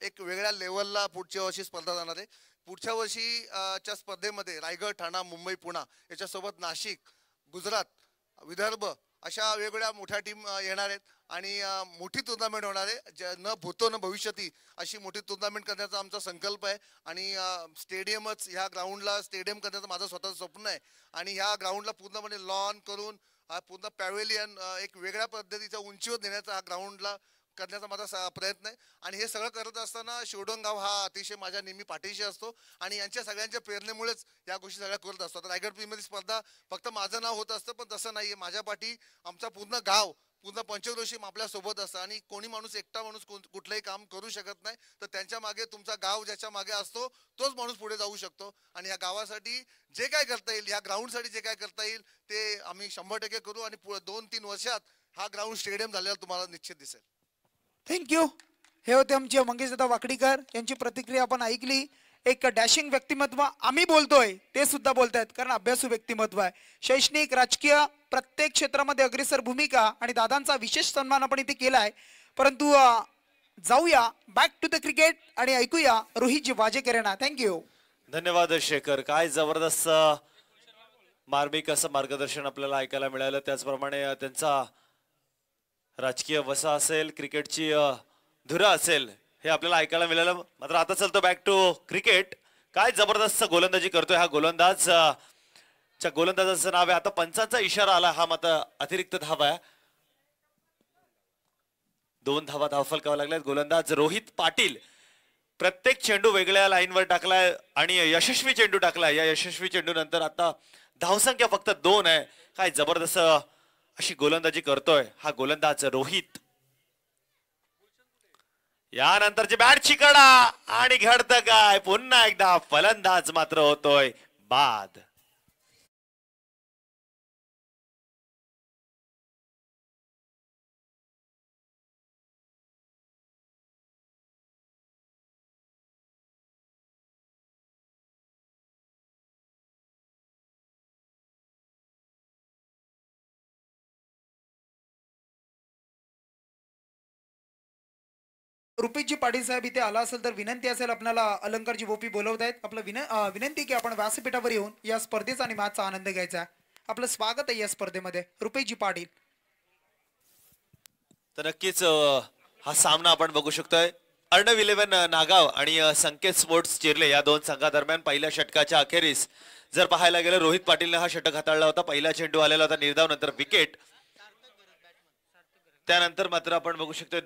एक वेगळ्या लेवलला पुढच्या वर्षी स्पर्धा जाणार आहे. पुढच्या वर्षी च्या स्पर्धेमध्ये रायगड, ठाणा, मुंबई, पुणा याच्यासोबत नाशिक, गुजरात, विदर्भ अशा वेगवेगळ्या मोठ्या टीम येणार आहेत आणि मोठी टुर्नामेंट होणार आहे. न भूतो न भविष्यती अशी मोठी टुर्नामेंट करण्याचा आमचा संकल्प आहे आणि स्टेडियमच ह्या ग्राउंडला स्टेडियम करण्याचं माझं स्वतःचं स्वप्न आहे आणि ह्या ग्राउंडला पूर्णपणे लॉन करून पूर्ण पॅव्हेलियन एक वेगळ्या पद्धतीच्या उंचीवर नेण्याचा हा ग्राउंडला करण्याचा माझा प्रयत्न आहे आणि हे सगळं करत असताना शिवडोंगाव हा अतिशय माझ्या नेहमी पाठीशी असतो आणि यांच्या सगळ्यांच्या प्रेरणेमुळेच या गोष्टी सगळ्या करत असतो. रायगड प्रीमियर स्पर्धा फक्त माझं नाव होत असतं, पण तसं नाहीये. माझ्या पाठी आमचा पूर्ण गाव, पूर्ण पंचक्रोशीम आपल्या सोबत असतं आणि कोणी माणूस एकटा माणूस कुठलंही काम करू शकत नाही. तर त्यांच्या मागे तुमचा गाव ज्याच्या मागे असतो तोच माणूस पुढे जाऊ शकतो आणि या गावासाठी जे काय करता येईल, या ग्राउंडसाठी जे काय करता येईल ते आम्ही 100% करू आणि 2-3 वर्षात हा ग्राउंड स्टेडियम झालेला तुम्हाला निश्चित दिसेल. थँक्यू. हे होते आमचे मंगेशदादा वाकडीकर यांची प्रतिक्रिया आपण ऐकली. एक डॅशिंग व्यक्तिमत्व आम्ही बोलतोय ते सुद्धा बोलतायत कारण अभ्यासू व्यक्तिमत्व आहे. शैक्षणिक, राजकीय प्रत्येक क्षेत्रामध्ये अग्रेसर भूमिका आणि दादांचा विशेष सन्मान आपण इथे केलाय. परंतु जाऊया बॅक टू द क्रिकेट आणि ऐकूया रोहितजी वाजेकर यांना. थँक्यू. धन्यवाद शेखर. काय जबरदस्त मार्मिक असं मार्गदर्शन आपल्याला ऐकायला मिळालं. त्याचप्रमाणे त्यांचा राजकीय वसा असेल, क्रिकेटची धुरा असेल, हे आपल्याला ऐकायला मिळालं. मात्र आता चलतो बॅक टू क्रिकेट. काय जबरदस्त गोलंदाजी करतोय हा गोलंदाज. गोलंदाजाचं नाव आहे, आता पंचांचा इशारा आला, हा मात्र अतिरिक्त धाव आहे. 2 धावा धावफलकावा लागल्यात. गोलंदाज रोहित पाटील प्रत्येक चेंडू वेगळ्या लाईनवर टाकलाय आणि यशस्वी चेंडू टाकलाय. या यशस्वी चेंडू नंतर आता धावसंख्या फक्त 2 आहे. काय जबरदस्त अशी गोलंदाजी करतोय हा गोलंदाज रोहित. यानंतरची बॅटची कडा आणि घडतं काय, पुन्हा एकदा फलंदाज मात्र होतोय बाद. रुपेशजी पाटील साहेब इथे आला असेल तर विनंती असेल आपल्याला, अलंकारजी गोपी बोलवत आहेत. आपलं विनंती की आपण व्यासपीठावर येऊन या स्पर्धेचा आणि मॅचचा आनंद घ्यायचा. आपलं स्वागत आहे या स्पर्धेमध्ये रुपेशजी पाटील. तर नक्कीच हा सामना आपण बघू शकतोय. अर्णव 11 नागाव आणि संकेत स्पोर्ट्स चिर्ले या 2 संघादरम्यान पहिल्या षटकाच्या अखेरीस जर पाहायला गेलं, रोहित पाटीलने हा षटक हाताळला होता. पहिला चेंडू आलेला होता निर्धाव, नंतर विकेट. त्यानंतर मात्र आपण बघू शकतोय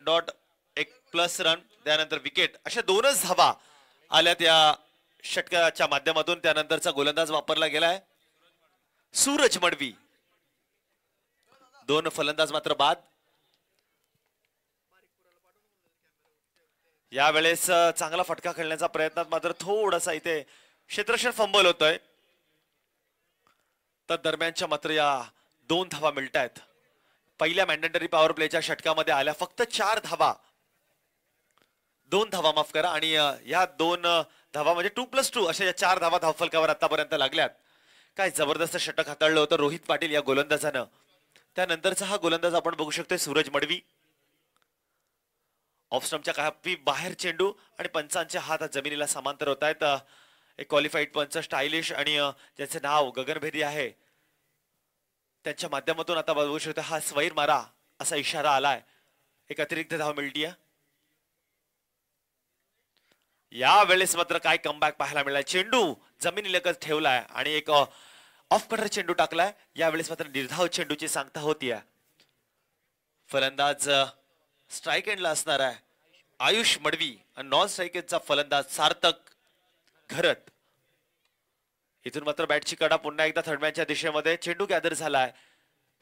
डॉट एक प्लस रन, त्यानंतर विकेट, अशा 2च धावा आल्या त्या षटकाच्या माध्यमातून. त्यानंतरचा गोलंदाज वापरला गेलाय सूरज मडवी. 2 फलंदाज मात्र बाद. यावेळेस चांगला फटका खेळण्याचा प्रयत्नात मात्र थोडासा इथे क्षेत्ररक्षण फंबल होतोय. तर दरम्यानच्या मात्र या 2 धावा मिळतायत. पहिल्या मॅन्डेटरी पॉवर प्लेच्या षटकामध्ये आल्या फक्त 4 धावा, 2 धावा माफ करा, आणि या 2 धावा म्हणजे 2+2 अशा या 4 धावा धावफलकावर आतापर्यंत लागल्यात. काय जबरदस्त षटक हाताळलं होतं रोहित पाटील या गोलंदाजानं. त्यानंतरचा हा गोलंदाज आपण बघू शकतोय सूरज मडवी. ऑफ स्टंपच्या कापी बाहेर चेंडू आणि पंचांचे हात जमिनीला समांतर होत आहेत. एक क्वालिफाईड पंच स्टायलिश आणि ज्याचे नाव गगनभेदी आहे त्यांच्या माध्यमातून आता बघू शकतो हा स्वैर मारा असा इशारा आलाय. एक अतिरिक्त धाव मिळतीये. या वेळेस मात्र काय कमबॅक पाहायला मिळाला. चेंडू जमिनीलगत ठेवलाय आणि एक ऑफ कटर चेंडू टाकलाय. यावेळेस मात्र निर्धाव चेंडूची सांगता होतीये. फलंदाज स्ट्राइक एंडला असणार आहे आयुष मडवी आणि नॉन स्ट्राइक एंडचा फलंदाज सार्थक घरत. इथून मात्र बॅटची कडा पुन्हा एकदा थर्डमॅनच्या दिशेमध्ये. चेंडू गॅदर झालाय,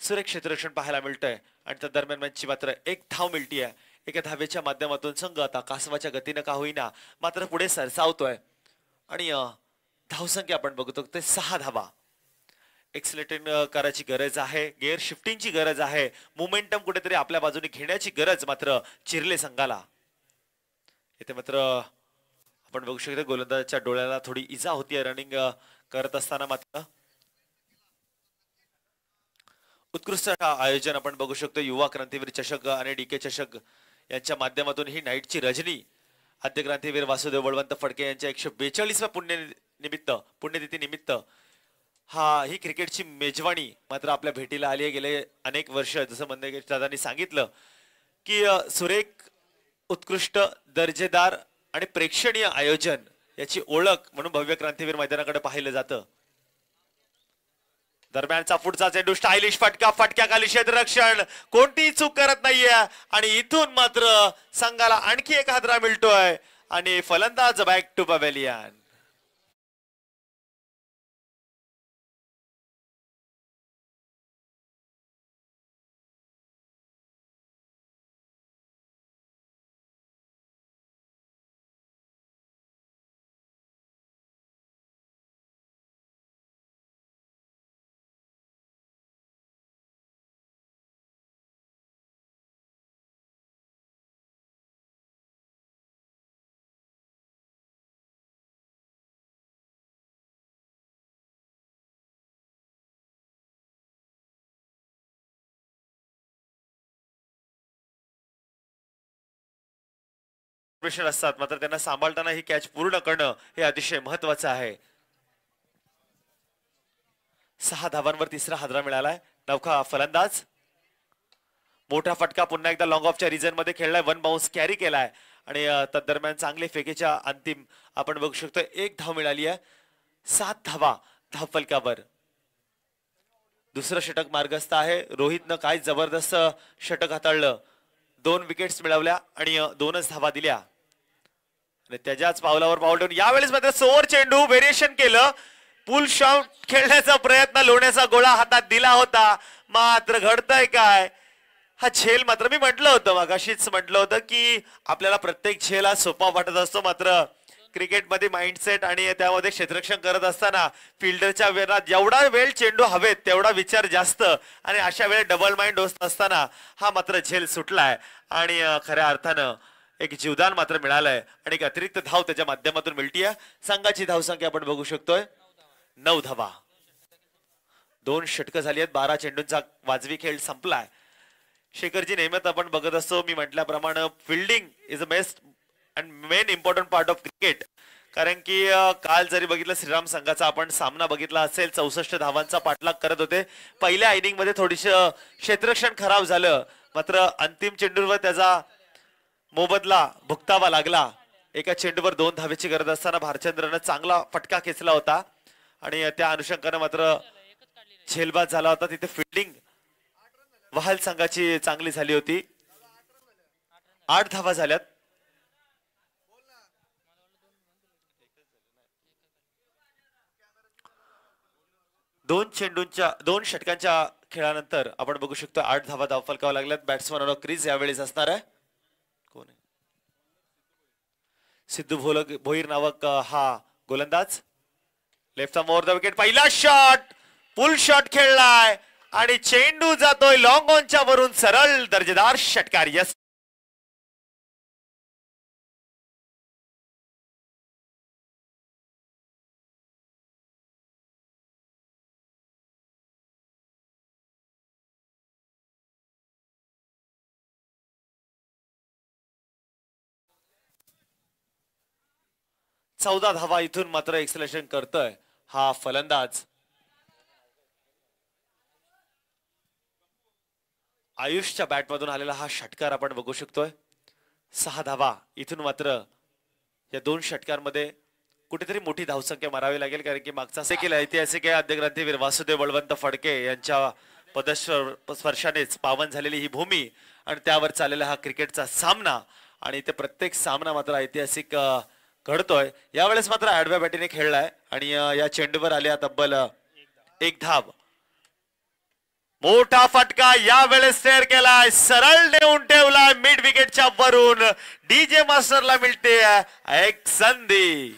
सुरेख क्षेत्ररक्षण पाहायला मिळतंय आणि त्या दरम्यान मॅचची मात्र 1 धाव मिळतीये. एका धावेच्या माध्यमातून संघ आता कासवाच्या गतीनं का होईना मात्र पुढे सरसावतोय आणि धावसंख्या आपण बघतो ते 6 धावा. एक्सलेटिंग करायची गरज आहे, गिअर शिफ्टिंगची गरज आहे, मोमेंटम कुठेतरी आपल्या बाजूने घेण्याची गरज मात्र चिर्ले संघाला. इथे मात्र आपण बघू शकतो गोलंदाजाच्या डोळ्याला थोडी इजा होतीये रनिंग करत असताना. मात्र उत्कृष्ट आयोजन आपण बघू शकतो. युवा क्रांतीवीर चषक आणि डीके चषक यांच्या माध्यमातून ही नाईटची रजनी आद्यक्रांतीवीर वासुदेव बळवंत फडके यांच्या 142व्या पुण्यतिथी निमित्त ही क्रिकेटची मेजवानी मात्र आपल्या भेटीला आली आहे. गेले अनेक वर्ष जसं मंदेश दादांनी सांगितलं की सुरेख, उत्कृष्ट, दर्जेदार आणि प्रेक्षणीय आयोजन याची ओळख म्हणून भव्य क्रांतीवीर मैदानाकडे पाहिलं जातं. दरम्यानचा पुढचा चेंडू स्टायलिश फटक्याखाली क्षेत्ररक्षण कोणतीही चूक करत नाहीये आणि इथून मात्र संघाला आणखी एक हादरा मिळतोय आणि फलंदाज बॅक टू पवेलियन. असतात मात्र त्यांना सांभाळताना ही कॅच पूर्ण करणं हे अतिशय महत्वाचं आहे. 6 धावांवर तिसरा हादरा मिळालाय. नवखा फलंदाज, मोठा फटका पुन्हा एकदा लॉंग ऑफच्या रिजन मध्ये खेळलाय. 1 बाउन्स कॅरी केलाय आणि तदरम्यान चांगले फेकीच्या अंतिम आपण बघू शकतो 1 धाव मिळाली आहे. 7 धावा धावफलकावर. दुसरं षटक मार्गस्थ आहे. रोहितनं काय जबरदस्त षटक हाताळलं. 2 विकेट्स मिळवल्या आणि 2च धावा दिल्या आणि त्याच्याच पावलावर पाऊल ठेवून यावेळेस मात्र सोवर चेंडू व्हेरिएशन केलं. पुल शॉट खेळण्याचा प्रयत्न, लोण्याचा गोळा हातात दिला होता मात्र घडतंय काय. हा झेल मात्र मी मगाशीच म्हटलं होतं की आपल्याला प्रत्येक झेल हा सोपा वाटत असतो मात्र क्रिकेटमध्ये माइंडसेट आणि त्यामध्ये क्षेत्ररक्षण करत असताना फिल्डरच्या वेळात जेवढा वेळ चेंडू हवेत तेवढा विचार जास्त आणि अशा वेळेस डबल माइंड होत असताना हा मात्र झेल सुटलाय आणि खऱ्या अर्थानं एक जीवदान मात्र मिळालंय आणि एक अतिरिक्त धाव त्याच्या माध्यमातून मिळतीये. संघाची धावसंख्या आपण बघू शकतोय 9 धावा. 2 षटकं झाली आहेत. 12 चेंडूंचा वाजवी खेळ संपलाय. शेखरजी नेहमीच आपण बघत असतो मी म्हटल्याप्रमाणे fielding is a best and main important part of cricket. कारण की काल जरी बघितलं श्रीराम संघाचा आपण सामना बघितला असेल 64 धावांचा पाठलाग करत होते. पहिल्या इनिंग मध्ये थोडीसं क्षेत्ररक्षण खराब झालं मात्र अंतिम चेंडूवर त्याचा मोबदला भुगतावा लागला. एका चेंडूवर 2 धावेची गरज असताना भारचंद्रनं चांगला फटका खेचला होता आणि त्या अनुषंगाने मात्र झेलबाद झाला होता. तिथे फिल्डिंग वहाल संघाची चांगली झाली होती. 8 धावा झाल्यात. 2 षटकांच्या खेळानंतर आपण बघू शकतो 8 धावा धावफलकावर लागल्यात. बॅट्समन क्रीज यावेळेस असणार आहे. कोण आहे? सिद्धू भोईर नावक हा गोलंदाज. Left of over the wicket. पहिला शॉट पुल शॉट खेळलाय आणि चेंडू जातोय लॉंग ऑनच्या वरून सरळ दर्जेदार षटकार. यस चौदा धावा इथून मात्र एक्सलेशन करतोय हा फलंदाज. आयुषच्या बॅटमधून आलेला हा षटकार आपण बघू शकतोय. 6 धावा इथून मात्र या 2 षटकांमध्ये कुठेतरी मोठी धावसंख्या मारावी लागेल कारण की मागचा देखील ऐतिहासिक आहे. आद्यक्रांतीवीर वासुदेव बळवंत फडके यांच्या पदस्पर्शानेच पावन झालेली ही भूमी आणि त्यावर चाललेला हा क्रिकेटचा सामना आणि ते प्रत्येक सामना मात्र ऐतिहासिक घडतोय. यावेळेस मात्र आडव्या बॅटीने खेळलाय आणि या चेंडूवर आल्या तब्बल 1 धाव. मोठा फटका यावेळेस शेअर केलाय, सरळ नेऊन ठेवलाय मिड विकेटच्या वरून. डीजे मास्टरला मिळते एक संधी.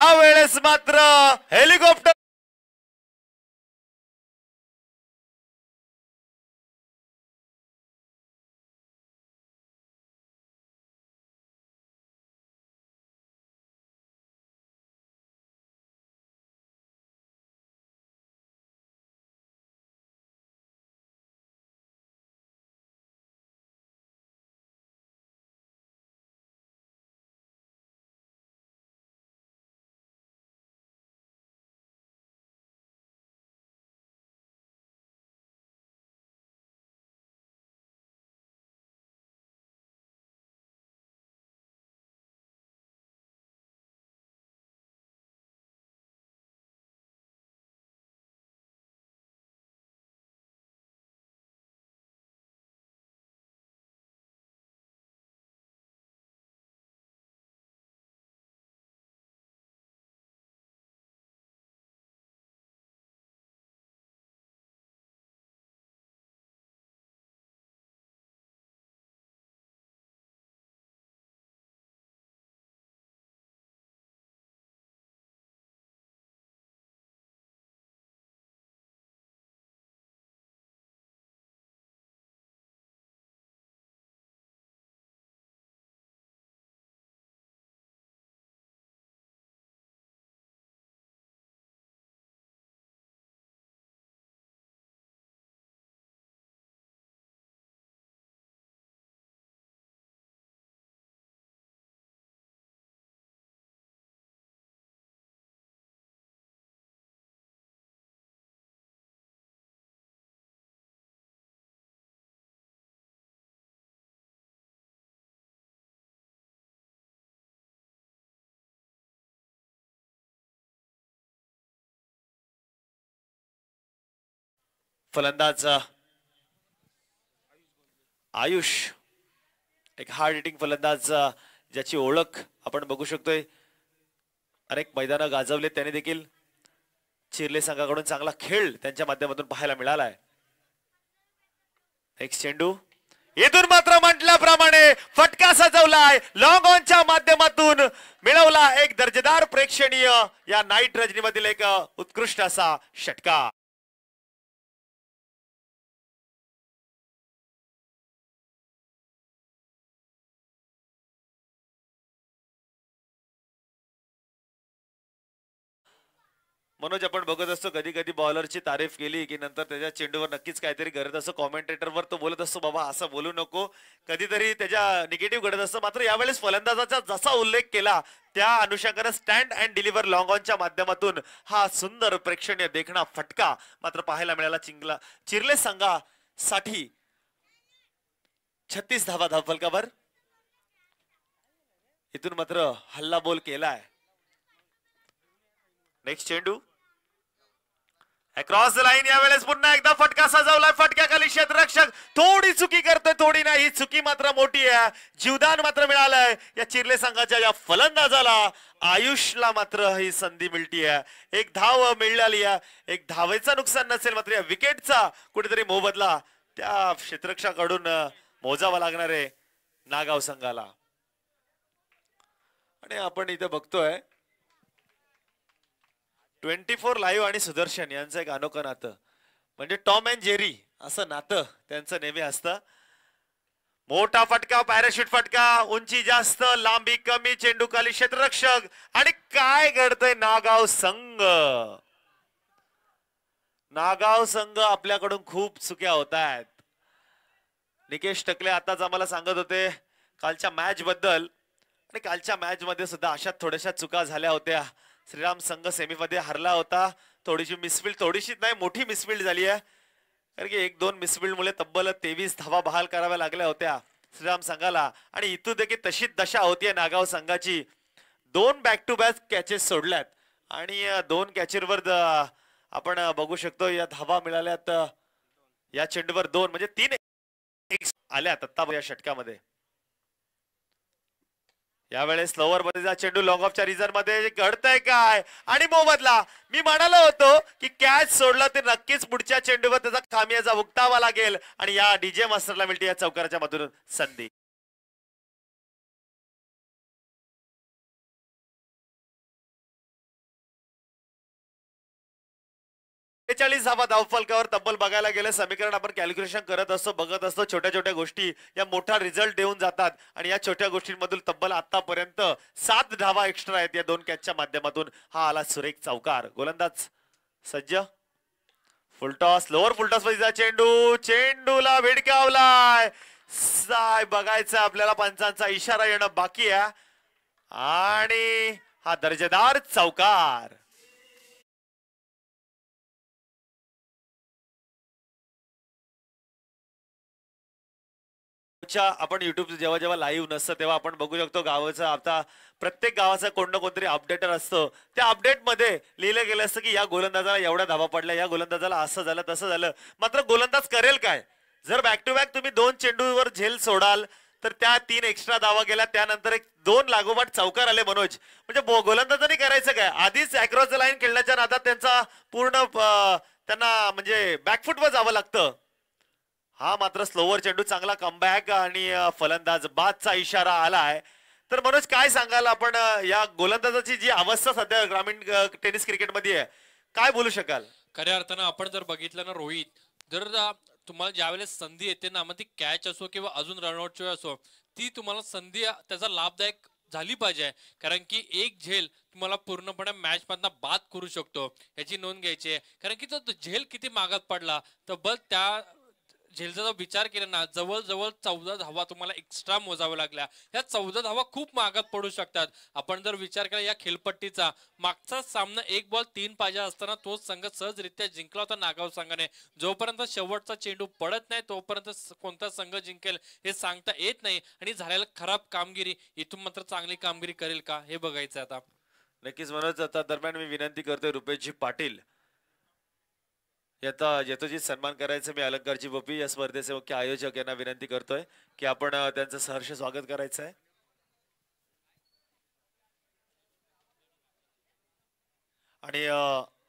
यावेळेस मात्र हेलिकॉप्टर फलंदाज आयुष एक हार्ड हिटिंग फलंदाज ज्याची ओळख आपण बघू शकतोय. अनेक मैदानं गाजवले त्याने देखील. चिर्ले संघाकडून चांगला खेळ त्यांच्या माध्यमातून पाहायला मिळालाय. एक चेंडू इथून मात्र म्हटल्याप्रमाणे फटका सजवलाय. लॉंग ऑनच्या माध्यमातून मिळवला एक दर्जेदार प्रेक्षणीय या नाईट रजनीमधील एक उत्कृष्ट असा षटकार. मनोज आपण बघत असतो कधी कधी बॉलरची तारीफ केली की नंतर त्याच्या चेंडूवर नक्कीच काहीतरी घडत असतो. कॉमेंटेटरवर तो बोलत असतो बाबा असं बोलू नको, कधीतरी त्याच्या निगेटिव्ह घडत असतं. मात्र यावेळेस फलंदाजाचा जसा उल्लेख केला त्या अनुषंगाने स्टँड अँड डिलिव्हर लॉंग ऑनच्या माध्यमातून हा सुंदर प्रेक्षणीय देखणा फटका मात्र पाहायला मिळाला. चिर्ले संघासाठी 36 धावा धावफलकावर. इथून मात्र हल्ला बोल केलाय. नेक्स्ट चेंडू अक्रॉस द लाईन. यावेळेस पुन्हा एकदा फटका सजवलाय. फटक्याखाली क्षेत्ररक्षक थोडी चुकी करतोय, थोडी नाही, चुकी मात्र मोठी आहे. जीवदान मात्र मिळालंय या चिर्ले संघाच्या या फलंदाजाला. आयुषला मात्र ही संधी मिळतीये. एक धाव मिळाली आहे. एक धावेचं नुकसान नसेल मात्र या विकेटचा कुठेतरी मोबदला त्या क्षेत्ररक्षकाकडून मोजावा लागणार आहे नागाव संघाला. आणि आपण इथे बघतोय 24 लाईव्ह आणि सुदर्शन यांचं एक अनोखं नातं, म्हणजे टॉम अँड जेरी असं नातं त्यांचं नेहमी असतं. मोठा फटका, पॅराशूट फटका, उंची जास्त, लांबी कमी, चेंडू खाली क्षेत्ररक्षक. आणि काय घडतंय नागाव संघ. नागाव संघ आपल्याकडून खूप चुक्या होत आहेत. निकेश टकले आताच आम्हाला सांगत होते कालच्या मॅच बद्दल, आणि कालच्या मॅच मध्ये सुद्धा अशा थोड्याशा चुका झाल्या होत्या. श्रीराम संघ सेमीमध्ये हरला होता. थोडीशी मिसफिल्ड, थोडीशी नाही मोठी मिसफिल्ड झाली आहे, कारण की 1-2 मिसफिल्ड मुळे तब्बल 23 धावा बहाल कराव्या लागल्या होत्या श्रीराम संघाला. आणि इथून देखील तशीच दशा होतीये नागाव संघाची. 2 बॅक टू बॅक कॅचेस सोडल्यात आणि 2 कॅचेसवर आपण बघू शकतो या धावा मिळाल्यात. या चेंडूवर 2 म्हणजे 3 आल्यात आता या षटकामध्ये. यावेळेस लोअर मध्ये चेंडू लॉंग ऑफच्या रिझन मध्ये घडतंय काय. आणि मोबदला मी म्हणालो होतो की कॅच सोडला ते नक्कीच पुढच्या चेंडूवर त्याचा खामियाजा भुगतावा लागेल. आणि या डीजे मास्टरला मिळते या चौकाराच्या मधून संधी. 41 धावा धावफलकावर तब्बल बघायला गेलं समीकरण आपण कॅल्क्युलेशन करत असतो बघत असतो छोट्या छोट्या गोष्टी या मोठा रिझल्ट देऊन जातात आणि या छोट्या गोष्टींमधून तब्बल आतापर्यंत 7 धावा एक्स्ट्रा आहेत या 2 कॅचच्या माध्यमातून हा आला सुरेख चौकार गोलंदाज सज्ज फुलटॉस लोअर फुलटॉस मध्ये चेंडू चेंडूला भिडकावलाय साय बघायचं आपल्याला पंचांचा इशारा येणं बाकी आहे आणि हा दर्जेदार चौकार आपण युट्यूब जेव्हा जेव्हा लाईव्ह नसतं तेव्हा आपण बघू शकतो गावाचं आता प्रत्येक गावाचा कोण ना कोणतरी अपडेटर असतं त्या अपडेट मध्ये लिहिलं गेलं असतं की या गोलंदाजाला एवढ्या धावा पडल्या या गोलंदाजाला असं झालं तसं झालं मात्र गोलंदाज करेल काय जर बॅक टू बॅक तुम्ही 2 चेंडूवर झेल सोडाल तर त्या 3 एक्स्ट्रा धावा गेल्या त्यानंतर 2 लागोपाठ चौकार आले मनोज म्हणजे गोलंदाजाने करायचं काय आधीच अक्रॉस द लाईन खेळण्याच्या नादात त्यांचा पूर्ण त्यांना म्हणजे बॅकफुटवर जावं लागतं हा मात्र स्लोवर चेंडू चांगला कमबॅक आणि फलंदाज बादचा इशारा आलाय तर मनोज काय सांगाल आपण या गोलंदाजाची जी अवस्था सध्या ग्रामीण टेनिस क्रिकेटमध्ये आहे काय बोलू शकाल खऱ्या अर्थानं आपण जर बघितलं ना रोहित जर तुम्हाला ज्यावेळेस संधी येते ना मग ती कॅच असो किंवा अजून रनआउट असो ती तुम्हाला संधी त्याचा लाभदायक झाली पाहिजे कारण की एक झेल तुम्हाला पूर्णपणे मॅच मधला बाद करू शकतो याची नोंद घ्यायची आहे कारण की तो झेल किती मागात पडला तर बस त्या झेलचा जर विचार केला ना जवळजवळ 14 धावा तुम्हाला एक्स्ट्रा मोजाव्या लागल्या या 14 धावा खूप मागात पडू शकतात आपण जर विचार केला या खेळपट्टीचा मागचा सामना 1 बॉल 3 पाहिजे असताना तोच संघ सहजरित्या जिंकला होता नागाव संघाने जोपर्यंत शेवटचा चेंडू पडत नाही तोपर्यंत कोणता संघ जिंकेल हे सांगता येत नाही आणि झालेला खराब कामगिरी इथून मात्र चांगली कामगिरी करेल का हे बघायचं आता नक्कीच मनोज आता दरम्यान मी विनंती करतोय रुपेशजी पाटील यथोचित सन्मान करायचं मी अलंकारजी बोपी या स्पर्धेचे मुख्य आयोजक यांना विनंती करतोय की आपण त्यांचं सहर्ष स्वागत करायचं आहे आणि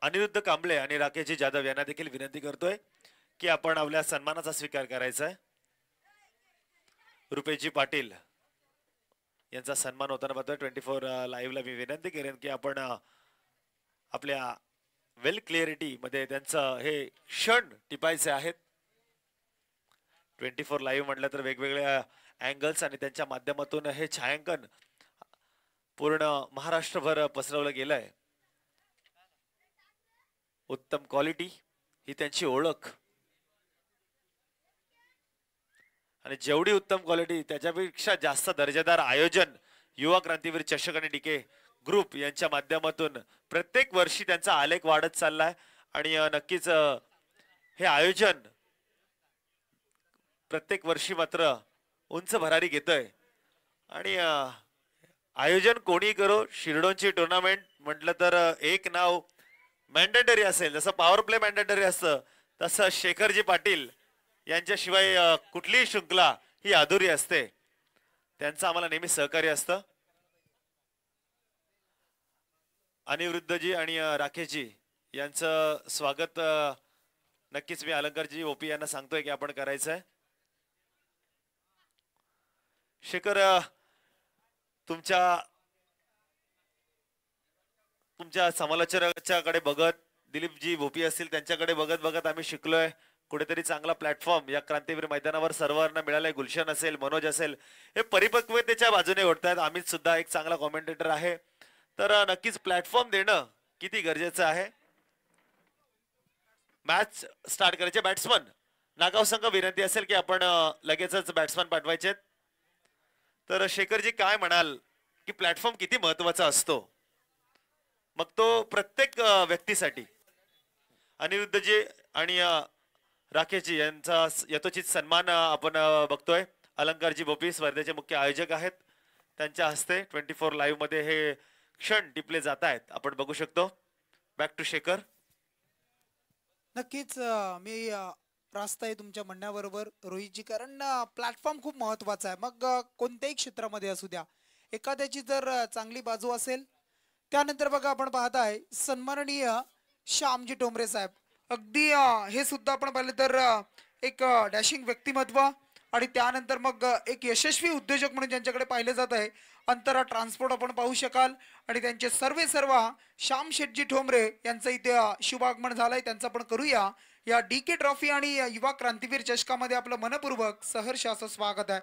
अनिरुद्ध कांबळे आणि राकेशजी जाधव यांना देखील विनंती करतोय की आपण आपल्या सन्मानाचा स्वीकार करायचा आहे रुपेशजी पाटील यांचा सन्मान होताना मात्र 24 लाईव्हला मी विनंती करेन की आपण आपल्या वेल क्लिअरिटी मध्ये त्यांचं हे क्षण टिपायचे आहेत 24 लाईव्ह म्हटलं तर वेगवेगळ्या अँगल्स आणि त्यांच्या माध्यमातून हे छायांकन पूर्ण महाराष्ट्रभर पसरवलं गेलंय उत्तम क्वालिटी ही त्यांची ओळख आणि जेवढी उत्तम क्वालिटी त्याच्यापेक्षा जास्त दर्जेदार आयोजन युवा क्रांतीवीर चषक आणि डीके ग्रुप यांच्या माध्यमातून प्रत्येक वर्षी त्यांचा आलेख वाढत चाललाय आणि नक्कीच हे आयोजन प्रत्येक वर्षी मात्र उंच भरारी घेतोय आणि आयोजन कोणी करो शिरडोनची टुर्नामेंट म्हटलं तर एक नाव मॅन्डेटरी असेल जसं पॉवर प्ले मॅन्डेटरी असतं तसं शेखरजी पाटील यांच्याशिवाय कुठलीही शृंखला ही अधुरी असते त्यांचं आम्हाला नेहमी सहकार्य असतं अनिरुद्धजी आणि राकेशजी यांचं स्वागत नक्कीच मी अलंकारजी ओपी यांना सांगतोय की आपण करायचंय शेखर तुमच्या समालोचकाकडे बघत दिलीपजी भोपी असतील त्यांच्याकडे बघत बघत आम्ही शिकलोय कुठेतरी चांगला प्लॅटफॉर्म या क्रांतीवीर मैदानावर सर्वांना मिळालाय गुलशन असेल मनोज असेल हे परिपक्वतेच्या बाजूने ओढतायत आम्ही सुद्धा एक चांगला कॉमेंटेटर आहे तर नक्कीच प्लॅटफॉर्म देणं किती गरजेचं आहे मॅच स्टार्ट करायचे बॅट्समन नागाव संघ विनंती असेल की आपण लगेचच बॅट्समन पाठवायचे तर शेखरजी काय म्हणाल की प्लॅटफॉर्म किती महत्वाचा असतो मग तो प्रत्येक व्यक्तीसाठी अनिरुद्धजी आणि राकेशजी यांचा यथोचित सन्मान आपण बघतोय अलंकारजी बोपी स्पर्धेचे मुख्य आयोजक आहेत त्यांच्या हस्ते 24 लाईव्ह मध्ये हे क्षण टिपले जात आहेत आपण बघू शकतो बॅक टू शेखर नक्कीच मी रास्त आहे तुमच्या म्हणण्याबरोबर रोहितजी कारण प्लॅटफॉर्म खूप महत्वाचा आहे मग कोणत्याही क्षेत्रामध्ये असू द्या एखाद्याची जर चांगली बाजू असेल त्यानंतर बघा आपण पाहताय सन्माननीय श्यामजी टोमरे साहेब अगदी हे सुद्धा आपण पाहिलं तर एक डॅशिंग व्यक्तिमत्व आणि त्यानंतर मग एक यशस्वी उद्योजक म्हणून ज्यांच्याकडे पाहिले जात आहे अंतरा ट्रान्सपोर्ट आपण पाहू शकाल आणि त्यांचे सर्व श्याम शेटजी ठोंबरे यांचं इथे शुभागमन झालंय, त्यांचं आपण करूया या DK ट्रॉफी आणि युवा क्रांतीवीर चषकामध्ये आपलं मनपूर्वक सहर्ष असं स्वागत आहे.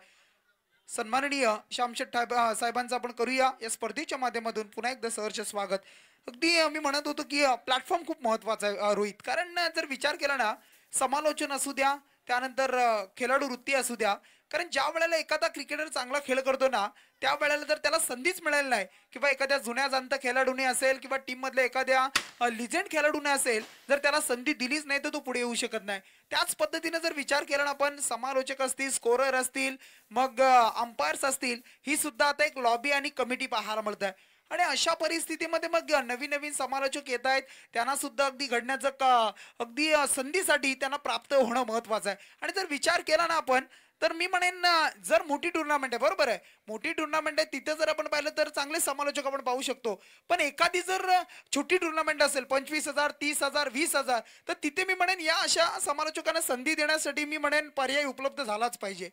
सन्माननीय श्यामशेठ साहेबांचं आपण करूया या स्पर्धेच्या माध्यमातून पुन्हा एकदा सहर्ष स्वागत. अगदी मी म्हणत होतो की प्लॅटफॉर्म खूप महत्वाचा आहे रोहित, कारण जर विचार केला ना समालोचन असू द्या त्यानंतर खेळाडू वृत्ती असू द्या, कारण ज्या वेळेला एखादा क्रिकेटर चांगला खेळ करतो ना त्या वेळेला जर त्याला संधीच मिळाली नाही किंवा एखाद्या जुन्या जाणत्या खेळाडूने असेल किंवा टीम मधल्या एखाद्या लिजेंड खेळाडूने असेल, जर त्याला संधी दिलीच नाही तर तो पुढे येऊ शकत नाही. त्याच पद्धतीने जर विचार केला ना आपण, समालोचक असतील, स्कोरर असतील, मग अंपायर्स असतील, ही सुद्धा आता एक लॉबी आणि कमिटी पाहायला मिळत आहे. आणि अशा परिस्थितीमध्ये मग नवीन नवीन समालोचक येत आहेत, त्यांना सुद्धा अगदी घडण्याचं अगदी संधीसाठी त्यांना प्राप्त होणं महत्वाचं आहे. आणि जर विचार केला ना आपण तर मी म्हणेन जर मोठी टुर्नामेंट आहे, बरोबर आहे, मोठी टुर्नामेंट आहे, तिथे जर आपण पाहिलं तर चांगले समालोचक आपण पाहू शकतो. पण एखादी जर छोटी टुर्नामेंट असेल 25,000, 30,000, 20,000, तर तिथे मी म्हणेन या अशा समालोचकांना संधी देण्यासाठी मी म्हणेन पर्याय उपलब्ध झालाच पाहिजे.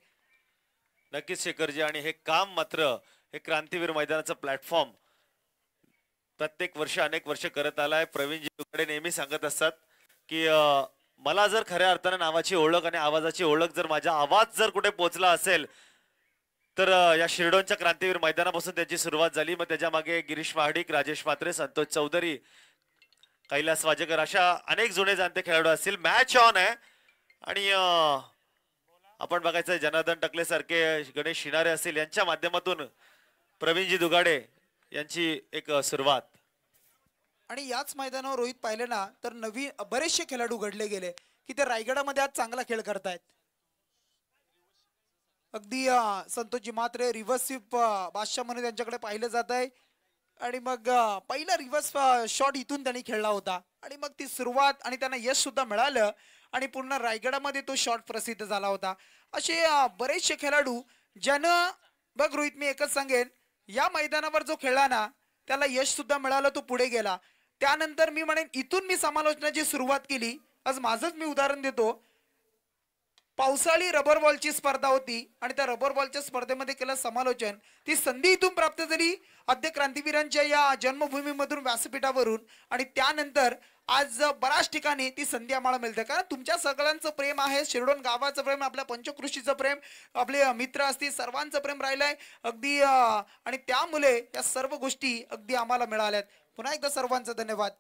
नक्कीच शेखरजी, आणि हे काम मात्र हे क्रांतीवीर मैदानाचं प्लॅटफॉर्म प्रत्येक वर्ष अनेक वर्ष करत आलाय. प्रवीणजी तुकडे नेहमी सांगत असतात की मला जर खऱ्या अर्थाने नावाची ओळख आणि आवाजाची ओळख जर माझा आवाज जर कुठे पोहोचला असेल तर या शिरडोनच्या क्रांतीवीर मैदानापासून त्याची सुरुवात झाली. मग त्याच्या मागे गिरीश महाडिक, राजेश म्हात्रे, संतोष चौधरी, कैलास वाजेकर अशा अनेक जुने जाणते खेळाडू असतील. मॅच ऑन आहे आणि आपण बघायचं जनार्दन टकले सारखे, गणेश शिनारे असतील, यांच्या माध्यमातून प्रवीणजी दुगाडे यांची एक सुरुवात. आणि याच मैदानावर रोहित पाहिले ना तर नवीन बरेचसे खेळाडू घडले गेले की ते रायगडामध्ये आज चांगला खेळ करतायत. अगदी संतोषजी म्हात्रे रिव्हर्स स्वीप बादशाह म्हणून त्यांच्याकडे पाहिलं जात आहे. आणि मग पहिला रिव्हर्स शॉट इथून त्यांनी खेळला होता आणि मग ती सुरुवात आणि त्यांना यश सुद्धा मिळालं आणि पूर्ण रायगडामध्ये तो शॉट प्रसिद्ध झाला होता. असे बरेचसे खेळाडू ज्यानं बघ रोहित, मी एकच सांगेन, या मैदानावर जो खेळला ना त्याला यश सुद्धा मिळालं, तो पुढे गेला. त्यानंतर मी म्हणेन इथून मी समालोचनाची सुरुवात केली. आज माझंच मी उदाहरण देतो, पावसाळी रबर बॉलची स्पर्धा होती आणि त्या रबर बॉलच्या स्पर्धेमध्ये केलं समालोचन. ती संधी इथून प्राप्त झाली आद्य क्रांतीवीरांच्या या जन्मभूमीमधून, व्यासपीठावरून. आणि त्यानंतर आज बऱ्याच ठिकाणी ती संधी आम्हाला मिळते, कारण तुमच्या सगळ्यांचं प्रेम आहे, शिरडोन गावाचं प्रेम, आपल्या पंचकृषीचं प्रेम, आपले मित्र असतील, सर्वांचं प्रेम राहिलंय अगदी. आणि त्यामुळे या सर्व गोष्टी अगदी आम्हाला मिळाल्यात. पुन्हा एकदा सर्वांचं धन्यवाद.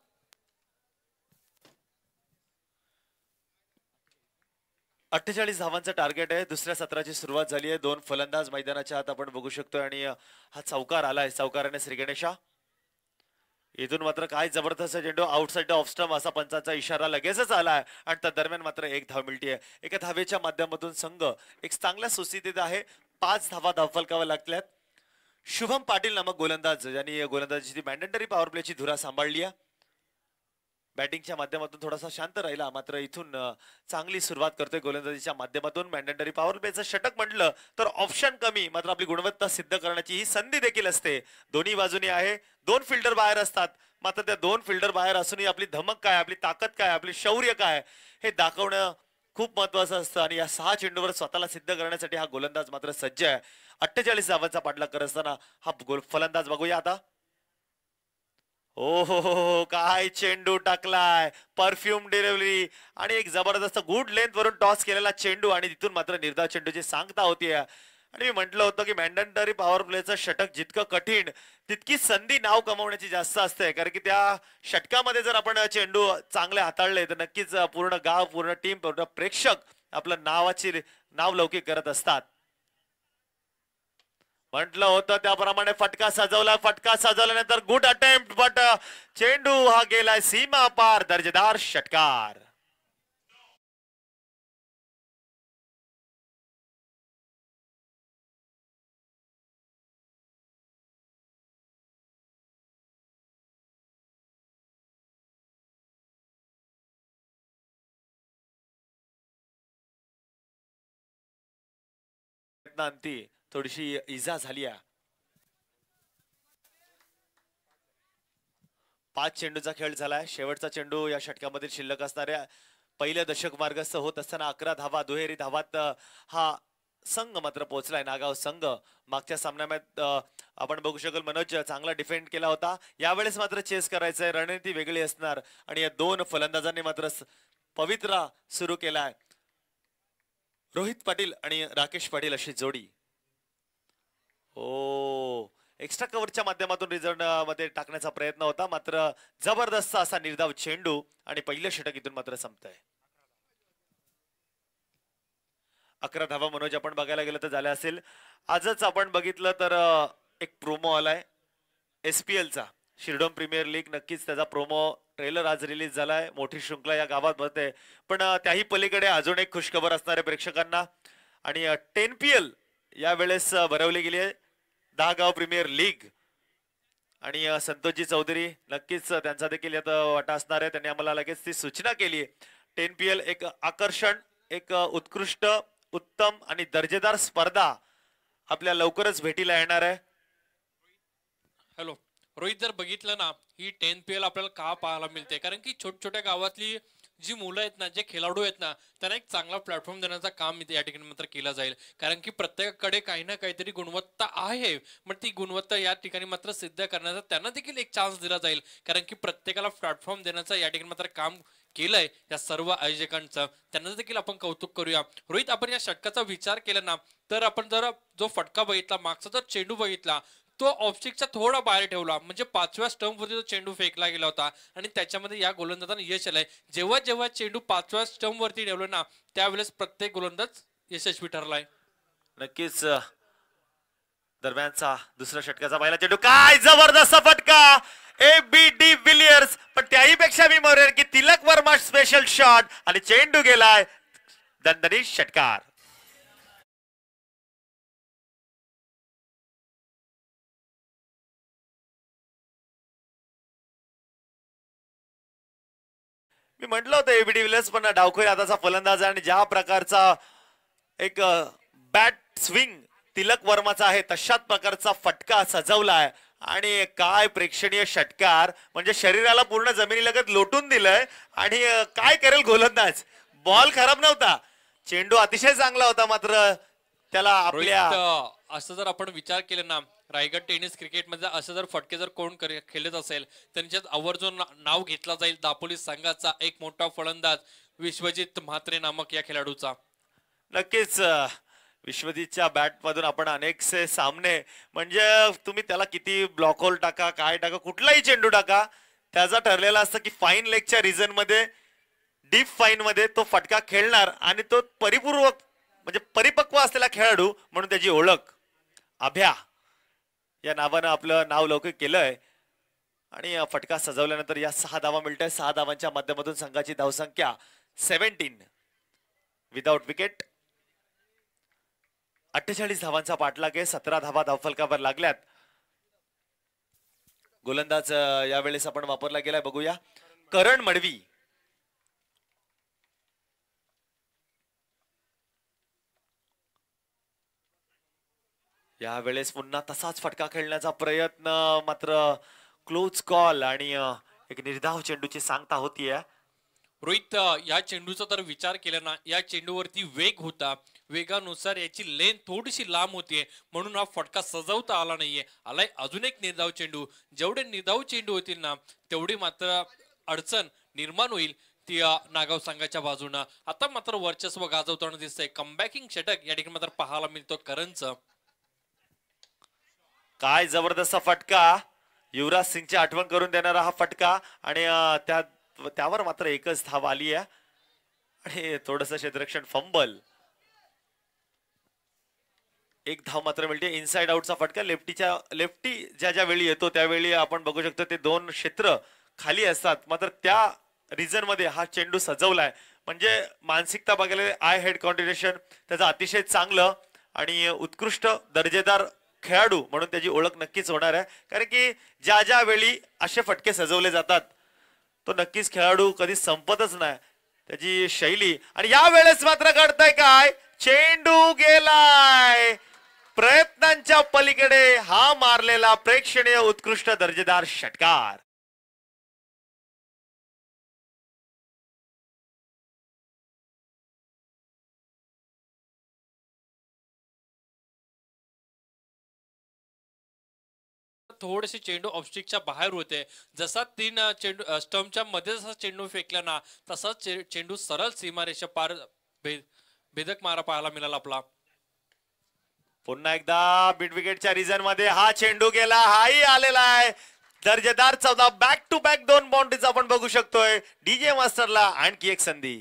अठ्ठेचाळीस धावांचं टार्गेट आहे. दुसऱ्या सत्राची सुरुवात झाली आहे. 2 फलंदाज मैदानाच्या आत आपण बघू शकतो आणि हा चौकार आलाय, चौकाराने श्री गणेशा. इथून मात्र काय जबरदस्त चेंडू, आउटसाइड ऑफ स्टंप असा पंचाचा इशारा लगेचच आलाय आणि त्या दरम्यान मात्र एक धाव मिळतीये. एका धावेच्या माध्यमातून संघ एक चांगल्या सुस्थितीत आहे. 5 धावा धावफलकावर लागल्यात. शुभम पाटील नामक गोलंदाज यांनी गोलंदाजीची मॅन्डेटरी पॉवर प्लेची धुरा सांभाळली आहे. बॅटिंगच्या माध्यमातून थोडासा शांत राहिला, मात्र इथून चांगली सुरुवात करतोय गोलंदाजीच्या माध्यमातून. मॅन्डेटरी पॉवर प्लेचं षटक म्हटलं तर ऑप्शन कमी, मात्र आपली गुणवत्ता सिद्ध करण्याची ही संधी देखील असते. दोन्ही बाजूनी आहे. 2 फिल्डर बाहेर असतात, मात्र त्या 2 फिल्डर बाहेर असूनही आपली धमक काय, आपली ताकद काय, आपली शौर्य काय हे दाखवणं खूप महत्वाचं असतं. आणि या 6 चेंडूवर स्वतःला सिद्ध करण्यासाठी हा गोलंदाज मात्र सज्ज आहे. 48 धावांचा पाठलाग करत असताना हा फलंदाज बघूया आता. ओ हो, काय चेंडू टाकलाय, परफ्यूम डिलिव्हरी आणि एक जबरदस्त गुड लेंथ वरून टॉस केलेला चेंडू आणि तिथून मात्र निर्धाव चेंडूची सांगता होती. आणि मी म्हटलं होतं की मॅन्डेटरी पॉवर प्लेचं षटक जितकं कठीण तितकी संधी नाव कमावण्याची जास्त असते, कारण की त्या षटकामध्ये जर आपण चेंडू चांगले हाताळले तर नक्कीच पूर्ण गाव, पूर्ण टीम, पूर्ण प्रेक्षक आपलं नावलौकिक करत असतात. म्हटलं होतं त्याप्रमाणे फटका सजवल्यानंतर गुड अटेम्प्ट, बट चेंडू हा गेलाय सीमा पार. दर्जेदार षटकार. अंती थोडीशी इजा झाली आहे. 5 चेंडूचा खेळ झालाय. शेवटचा चेंडू या षटकामधील शिल्लक असणाऱ्या पहिल्या दशक मार्गस्थ होत असताना 11 धावा दुहेरी धावात हा संघ मात्र पोहोचलाय, नागाव संघ. मागच्या सामन्यात आपण बघू शकाल मनोज चांगला डिफेंड केला होता. यावेळेस मात्र चेस करायचंय, रणनीती वेगळी असणार आणि या दोन फलंदाजांनी मात्र पवित्रा सुरू केलाय. रोहित पाटील आणि राकेश पाटील अशी जोडी. ओ एक्स्ट्रा कव्हरच्या माध्यमातून रिझल्ट मध्ये टाकण्याचा प्रयत्न होता, मात्र जबरदस्त असा निर्धाव चेंडू आणि पहिलं षटक इथून मात्र संपतंय. 11 धावा मनोज आपण बघायला गेलं तर झाल्या असेल. आजच आपण बघितलं तर एक प्रोमो आलाय SPL चा, शिरडोन प्रीमियर लीग. नक्कीच त्याचा प्रोमो ट्रेलर आज रिलीज झालाय. मोठी शृंखला या गावात भरते, पण त्याही पलीकडे अजून एक खुशखबर असणार आहे प्रेक्षकांना. आणि 10PL यावेळेस भरवली गेली आहे, 10 गाव प्रीमियर लीग. आणि संतोषजी चौधरी नक्कीच त्यांचा देखील यात वाटा असणार आहे. त्यांनी आम्हाला लगेच ती सूचना केली. 10PL एक आकर्षण, एक उत्कृष्ट, उत्तम आणि दर्जेदार स्पर्धा आपल्या लवकरच भेटीला येणार आहे. हॅलो रोहित, जर बघितलं ना ही 10PL आपल्याला का पाहायला मिळते, कारण की छोट्या गावातली जी मुलं आहेत ना, जे खेळाडू आहेत ना, त्यांना एक चांगला प्लॅटफॉर्म देण्याचं काम या ठिकाणी मात्र केलं जाईल. कारण की प्रत्येकाकडे काही ना काहीतरी गुणवत्ता आहे, पण ती गुणवत्ता या ठिकाणी मात्र सिद्ध करण्याचा त्यांना देखील एक चान्स दिला जाईल. कारण की प्रत्येकाला प्लॅटफॉर्म देण्याचं या ठिकाणी मात्र काम केलंय या सर्व आयोजकांचं, त्यांना देखील आपण कौतुक करूया. रोहित, आपण या षटकाचा विचार केला ना, तर आपण जर जो फटका बघितला, मागचा जर चेंडू बघितला, तो ऑफस्टिकचा थोडा बाहेर ठेवला, म्हणजे 5व्या स्टंप वरती तो चेंडू फेकला गेला होता आणि त्याच्यामध्ये या गोलंदाजांना यश आलंय. जेव्हा जेव्हा चेंडू 5व्या स्टंप वरती ठेवलं ना, त्यावेळेस प्रत्येक गोलंदाज यशस्वी ठरलाय. नक्कीच दरम्यानचा दुसऱ्या षटकाचा पहिला चेंडू, काय जबरदस्त फटका ABD विलियर्स. पण त्याही पेक्षा मी म्हणेन की तिलक वर्मा स्पेशल शॉट आणि चेंडू गेलाय दणदणीत षटकार. मी म्हटलं होतं ABD विलियर्स पण डावखोरी हाताचा फलंदाज आणि ज्या प्रकारचा एक बॅट स्विंग तिलक वर्माचा आहे, तशाच प्रकारचा फटका सजवलाय. आणि काय प्रेक्षणीय षटकार, म्हणजे शरीराला पूर्ण जमिनीलगत लोटून दिलंय. आणि काय करेल गोलंदाज, बॉल खराब नव्हता, चेंडू अतिशय चांगला होता, मात्र त्याला आपल्या असं जर आपण विचार केला ना, रायगड टेनिस क्रिकेट मध्ये असं जर फटके जर कोण खेळत असेल, त्यांच्यात आवर्जून नाव घेतला जाईल दापोली संघाचा एक मोठा फलंदाज विश्वजित म्हात्रे नामक या खेळाडूचा. नक्कीच विश्वजितच्या बॅट मधून आपण अनेकसे सामने, म्हणजे तुम्ही त्याला किती ब्लॉक होल टाका, काय टाका, कुठलाही चेंडू टाका, त्याचा ठरलेला असतं की फाईन लेगच्या रिजन मध्ये, डीप फाईन मध्ये तो फटका खेळणार. आणि तो म्हणजे परिपक्व असलेला खेळाडू म्हणून त्याची ओळख अभ्या या नावानं आपलं नाव लौकिक केलंय. आणि फटका सजवल्यानंतर या 6 धावा मिळतात. 6 धावांच्या माध्यमातून संघाची धावसंख्या 17 विदाउट विकेट. 48 धावांचा पाठलाग आहे, 17 धावा धावफलकावर लागल्यात. गोलंदाज यावेळेस आपण वापरला गेलाय, बघूया करण मडवी. यावेळेस पुन्हा तसाच फटका खेळण्याचा प्रयत्न, मात्र क्लोज कॉल आणि एक निर्धाव चेंडूची सांगता होतीये. रोहित, या चेंडूचा तर विचार केला ना, या चेंडूवरती वेग होता, वेगानुसार याची लेंथ थोडीशी लांब होतीये, म्हणून हा फटका सजवता आला नाहीये. आलाय अजून एक निर्धाव चेंडू. जेवढे निर्धाव चेंडू होतील ना, तेवढी मात्र अडचण निर्माण होईल ती नागाव संघाच्या बाजूनं. आता मात्र वर्चस्व गाजवताना दिसतंय. कमबॅकिंग षटक या ठिकाणी मात्र पाहायला मिळतो करणचं. काय जबरदस्त फटका, युवराज सिंगची आठवण करून देणारा हा फटका. आणि त्यावर मात्र एकच धाव आली आहे आणि थोडस क्षेत्ररक्षण फंबल. एक धाव मात्र मिळते. इनसाइड आउटचा फटका, लेफ्टी ज्या वेळी येतो त्यावेळी आपण बघू शकतो ते 2 क्षेत्र खाली असतात, मात्र त्या रिजन मध्ये हा चेंडू सजवलाय. म्हणजे मानसिकता बघायला आय हेड कॉन्टिन्युएशन त्याचं अतिशय चांगलं आणि उत्कृष्ट दर्जेदार खेळाडू म्हणून त्याची ओळख नक्कीच होणार आहे. कारण की ज्या वेळी असे फटके सजवले जातात, तो नक्कीच खेळाडू कधी संपतच नाही त्याची शैली. आणि या वेळेस मात्र घडतंय काय, चेंडू गेलाय. प्रयत्नांच्या पलीकडे हा मारलेला प्रेक्षणीय उत्कृष्ट दर्जेदार षटकार. थोडेसे चेंडू ऑफस्टिकच्या बाहेर होते. जसा 3 चेंडू स्टंपच्या मध्ये जसा चेंडू फेकला ना तसाच चेंडू सरळ सीमारेषा पार भेदक मारा पाहायला मिळाला आपला. पुन्हा एकदा मिड विकेटच्या रिझन मध्ये हा चेंडू गेला, हाही आलेला आहे. दर्जेदार 14 बॅक टू बॅक 2 बाउंड्रीज आपण बघू शकतोय. डीजे मास्टरला आणखी एक संधी.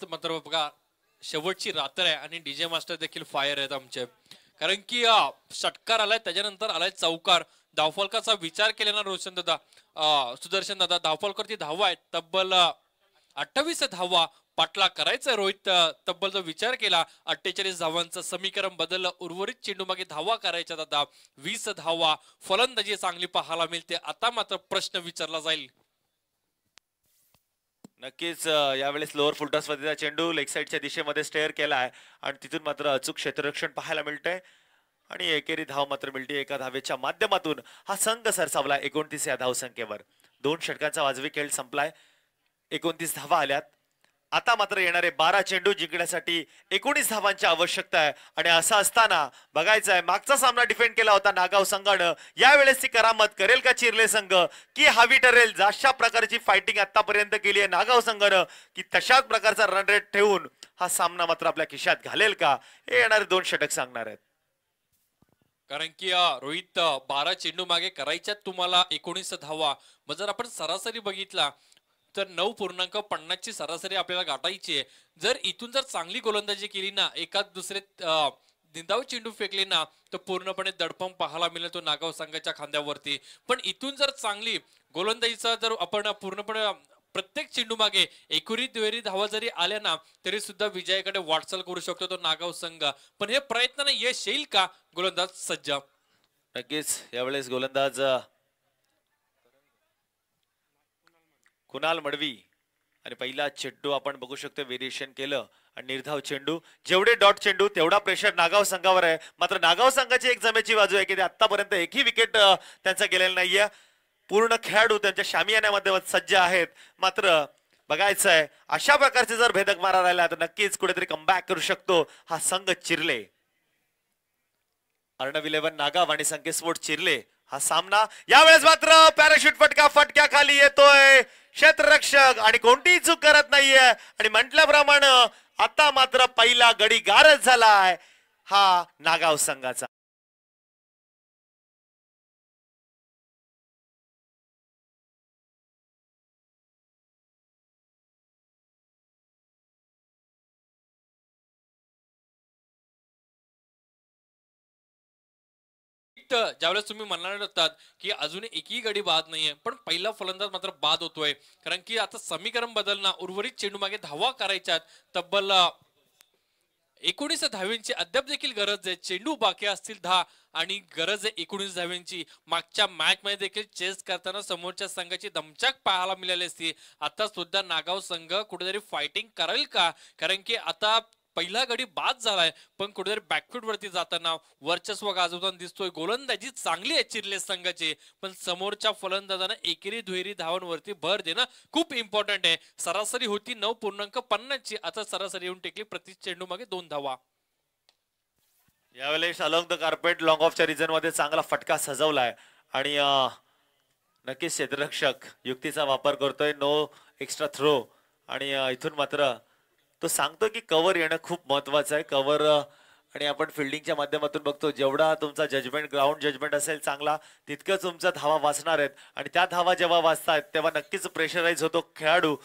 मात्र बघा शेवटची रात्र आहे आणि डीजे मास्टर देखील फायर आहेत आमचे. कारण की षटकार आलाय, त्याच्यानंतर आलाय चौकार. धावफलकाचा विचार केला ना रोशन दादा, सुदर्शन दादा, धावफलकावरती धावा आहेत तब्बल 28 धावा पाटला करायचा. रोहित तब्बल जो विचार केला 48 धावांचं समीकरण बदललं. उर्वरित चेंडू मागे धावा करायच्या दादा 20 धावा. फलंदाजी चांगली पाहायला मिळते. आता मात्र प्रश्न विचारला जाईल. नक्कीच यावेळेस लोअर फुलटॉस मध्ये चेंडू लेग साईडच्या दिशेमध्ये स्टेअर केला आहे आणि तिथून मात्र अचूक क्षेत्ररक्षण पाहायला मिळतंय आणि एकेरी धाव मात्र मिळते. एका धावेच्या माध्यमातून हा संघ सरसावला 29 या धावसंख्येवर. 2 षटकांचा वाजवी खेळ संपलाय. 29 धावा आल्यात. आता मात्र येणारे 12 चेंडू जिंकण्यासाठी 19 धावांची आवश्यकता आहे आणि असं असताना बघायचं आहे मागचा सामना डिफेंड केला होता नागाव संघानं. यावेळेस ती करामत करेल का चिरले संघ की हवी ठरेल? अशा प्रकारची फायटिंग आतापर्यंत केली आहे नागाव संघानं की तशाच प्रकारचा रन रेट ठेवून हा सामना मात्र आपल्या खिशात घालेल का हे येणारे 2 षटक सांगणार आहेत. कारण की रोहित 12 चेंडू मागे करायच्यात तुम्हाला 19 धावा. मग जर आपण सरासरी बघितला तर 9.50 ची सरासरी आपल्याला गाठायची आहे. जर इथून जर चांगली गोलंदाजी केली ना, एकाच दुसरे निंदाव चेंडू फेकले ना तर पूर्णपणे दडपण पाहायला मिळेल तो नागाव संघाच्या खांद्यावरती. पण इथून जर चांगली गोलंदाजीचा जर आपण पूर्णपणे प्रत्येक चेंडू मागे एकुरी दुहेरी धावा जरी आल्या ना तरी सुद्धा विजयाकडे वाटचाल करू शकतो तो नागाव संघ. पण हे प्रयत्नाने यश येईल का? गोलंदाज सज्ज. नक्कीच यावेळेस गोलंदाज कुणाल मडवी आणि पहिला चेंडू आपण बघू शकतो व्हेरिएशन केलं आणि निर्धाव चेंडू. जेवढे डॉट चेंडू तेवढा प्रेशर नागाव संघावर आहे. मात्र नागाव संघाची एक जमेची बाजू आहे की ते आतापर्यंत एकही विकेट त्यांचा गेलेला नाहीये. पूर्ण खेळाडू त्यांच्या शामियान्यामध्ये सज्ज आहेत. मात्र बघायचं आहे अशा प्रकारचे जर भेदक मारा राहिला तर नक्कीच कुठेतरी कमबॅक करू शकतो हा संघ चिरले. अर्णव 11 नागाव आणि संकेत स्पोर्ट चिरले हा सामना. यावेळेस मात्र पॅराशूट फटक्या खाली येतोय क्षेत्ररक्षक आणि कोणतीही चूक करत नाहीये आणि म्हटल्याप्रमाणे आता मात्र पहिला गडी गारच झालाय हा नागाव संघाचा. ज्यावेळेस तुम्ही म्हणणार होतात की अजून एकही गडी बाद नाहीये पण पहिला फलंदाज मात्र बाद होतोय. कारण की आता समीकरण बदलना, उर्वरित चेंडू मागे धावा करायच्यात तब्बल 19 धाव्यांची अद्याप देखील गरज आहे. चेंडू बाकी असतील 10 आणि गरज आहे 19 धाव्यांची. मागच्या मॅच मध्ये देखील चेस करताना समोरच्या संघाची दमछाक पाहायला मिळाली असती. आता सुद्धा नागाव संघ कुठेतरी फायटिंग करेल का? कारण की आता पहिला गडी बाद झालाय पण कुठेतरी बॅकफूट वरती जाताना वर्चस्व गाजवताना दिसतोय. गोलंदाजी चांगली आहे चिरले संघाची पण समोरच्या फलंदाजाने एकेरी दुहेरी धावांवरती भर देणं खूप इम्पॉर्टंट आहे. सरासरी होती 9.50 ची, आता सरासरी येऊन टेकली प्रति चेंडू मागे 2 धावा. यावेळेस अलॉंग द कार्पेट लॉंग ऑफच्या रिजन मध्ये चांगला फटका सजवलाय आणि नक्कीच क्षेत्ररक्षक युक्तीचा वापर करतोय. नो एक्स्ट्रा थ्रो आणि इथून मात्र तो सांगतो की कव्हर येणं खूप महत्वाचं आहे. कव्हर आणि आपण फिल्डिंगच्या माध्यमातून बघतो जेवढा तुमचा जजमेंट ग्राउंड जजमेंट असेल चांगला तितकंच तुमचा धावा वाचणार आहेत आणि त्या धावा जेव्हा वाचतायत तेव्हा नक्कीच प्रेशराईज होतो खेळाडू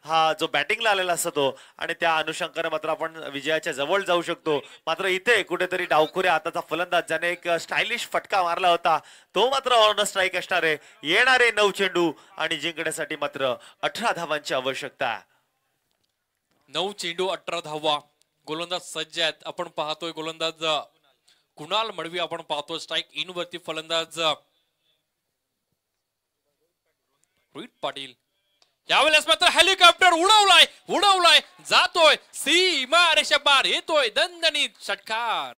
हा जो बॅटिंगला आलेला असतो आणि त्या अनुषंगाने मात्र आपण विजयाच्या जवळ जाऊ शकतो. मात्र इथे कुठेतरी डावखुऱ्या हाताचा फलंदाज ज्याने एक स्टायलिश फटका मारला होता तो मात्र ऑन स्ट्राईक असणार आहे. येणारे 9 चेंडू आणि जिंकण्यासाठी मात्र 18 धावांची आवश्यकता आहे. 9 चेंडू 18 धावा. गोलंदाज सज्ज आहेत. आपण पाहतोय गोलंदाज कुणाल मडवी आपण पाहतोय. स्ट्राईक इन वरती फलंदाज रोहित पाटील. यावेळेस मात्र हेलिकॉप्टर उडवलाय जातोय सीमा रेषा पार येतोय दणदणीत षटकार.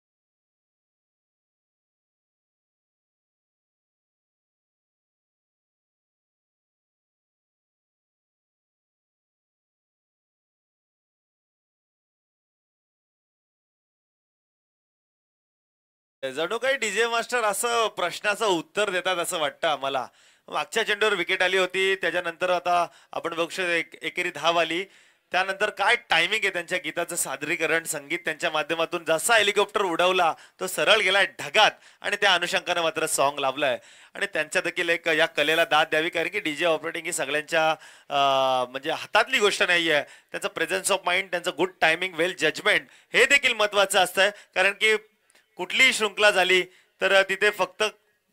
जणू काही डीजे मास्टर असं प्रश्नाचं उत्तर देतात असं वाटतं आम्हाला. मागच्या चेंडूवर विकेट आली होती, त्याच्यानंतर आता आपण बघू शकतो एकेरी धाव आली. त्यानंतर काय टायमिंग आहे त्यांच्या गीताचं सादरीकरण, संगीत त्यांच्या माध्यमातून जसा हेलिकॉप्टर उडवला तो सरळ गेलाय ढगात आणि त्या अनुषंगाने मात्र सॉन्ग लावलाय. आणि त्यांच्या देखील एक या कलेला दाद द्यावी, कारण की डीजे ऑपरेटिंग ही सगळ्यांच्या म्हणजे हातातली गोष्ट नाहीये. त्यांचं प्रेझेन्स ऑफ माइंड, त्यांचं गुड टायमिंग, वेल जजमेंट हे देखील महत्वाचं असतंय. कारण की कुठलीही शृंखला झाली तर तिथे फक्त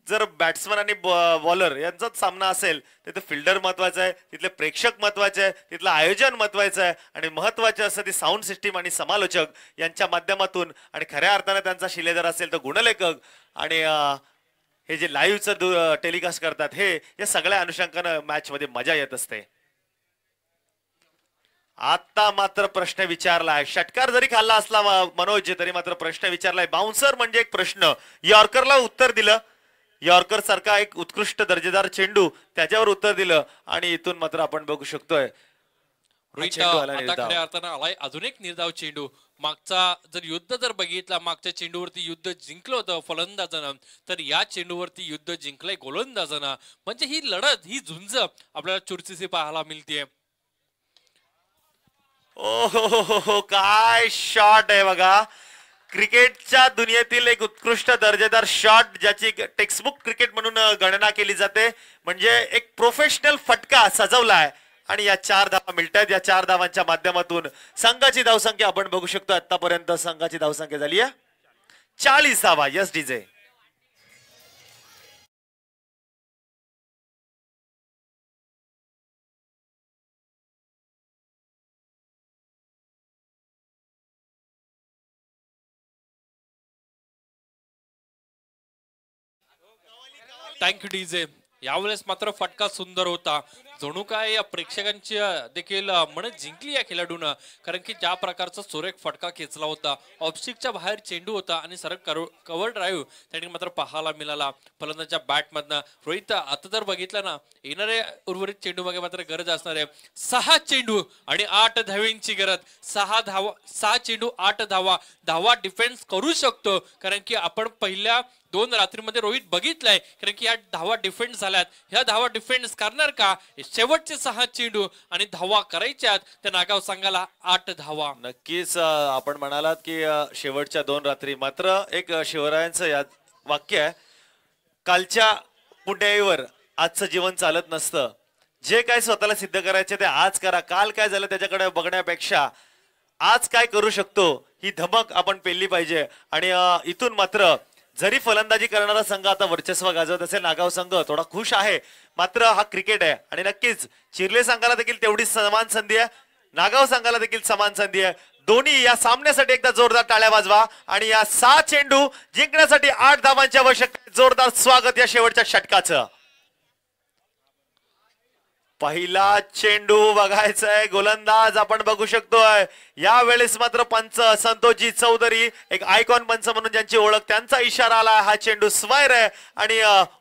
जर बॅट्समन आणि बॉलर यांचाच सामना असेल तिथे फिल्डर महत्वाचा आहे, तिथले प्रेक्षक महत्वाचे आहे, तिथलं आयोजन महत्वाचं आहे आणि महत्वाचे असं ती साऊंड सिस्टीम आणि समालोचक यांच्या माध्यमातून. आणि खऱ्या अर्थाने त्यांचा शिलेदार असेल तर गुणलेखक आणि हे जे लाईव्हचं टेलिकास्ट करतात हे या सगळ्या अनुषंगानं मॅच मध्ये मजा येत असते. आता मात्र प्रश्न विचारलाय, षटकार जरी खाल्ला असला मनोज तरी मात्र प्रश्न विचारलाय. बाउन्सर म्हणजे एक प्रश्न, यॉर्करला उत्तर दिलं, यॉर्कर सारखा एक उत्कृष्ट दर्जेदार चेंडू त्याच्यावर उत्तर दिलं आणि इथून मात्र आपण बघू शकतोय रोहित चेंडू आला आता निर्धाव. खऱ्या अर्थानं आलाय अजून एक निर्धाव चेंडू. मागचा जर युद्ध जर बघितला, मागच्या चेंडूवरती युद्ध जिंकलं होतं फलंदाजानं, तर या चेंडूवरती युद्ध जिंकलंय गोलंदाजानं. म्हणजे ही लढत, ही झुंज आपल्याला चुरशीची पाहायला मिळते. ओ काय शॉट आहे बघा, क्रिकेटच्या दुनियेतील एक उत्कृष्ट दर्जेदार शॉट ज्याची टेक्स्टबुक क्रिकेट म्हणून गणना केली जाते. म्हणजे एक प्रोफेशनल फटका सजवलाय आणि या 4 धावा मिळतात. या 4 धावांच्या माध्यमातून संघाची धावसंख्या आपण बघू शकतो. आतापर्यंत संघाची धावसंख्या झाली आहे 40 धावा. Yes DJ. Thank you DJ. यावेळेस मात्र फटका सुंदर होता. जणू काय या प्रेक्षकांची देखील मन जिंकली या खेळाडूनं, कारण की ज्या प्रकारचा सुरेख फटका खेचला होता. ऑफस्टिकच्या बाहेर चेंडू होता आणि सरळ कव्हर ड्राईव्ह त्यांनी मात्र पाहायला मिळाला फलंदाजाच्या बॅटमधनं. रोहित आता जर बघितलं ना, येणारे उर्वरित चेंडू मागे मात्र गरज असणार आहे. 6 चेंडू आणि 8 धावांची गरज. 6 चेंडू 8 धावा. धावा डिफेन्स करू शकतो, कारण की आपण पहिल्या 2 रात्रीमध्ये रोहित बघितलाय, कारण की या धावा डिफेंड झाल्यात. ह्या धावा डिफेंड करणार का? शेवटचे 6 चेंडू आणि धावा करायच्यात त्या नागाव संघाला 8 धावा. नक्कीच आपण म्हणालात की शेवटच्या 2 रात्री. मात्र एक शिवरायांचं या वाक्य आहे, कालच्या पुण्याईवर आजचं जीवन चालत नसतं. जे काय स्वतःला सिद्ध करायचे ते आज करा. काल काय झालं त्याच्याकडे बघण्यापेक्षा आज काय करू शकतो ही धमक आपण पेलली पाहिजे. आणि इथून मात्र जरी फलंदाजी करणारा संघ आता वर्चस्व गाजवत असेल, नागाव संघ थोडा खुश आहे. मात्र हा क्रिकेट आहे आणि नक्कीच चिर्ले संघाला देखील तेवढीच समान संधी आहे, नागाव संघाला देखील समान संधी आहे. दोन्ही या सामन्यासाठी एकदा जोरदार टाळ्या वाजवा. आणि या 6 चेंडू जिंकण्यासाठी 8 धावांची आवश्यकता. जोरदार स्वागत या शेवटच्या षटकाचं. पहिला चेंडू बघायचाय, गोलंदाज आपण बघू शकतोय. यावेळेस मात्र पंच संतोषजी चौधरी, एक आयकॉन पंच म्हणून ज्यांची ओळख, त्यांचा इशारा आला. हा चेंडू स्वायर आहे आणि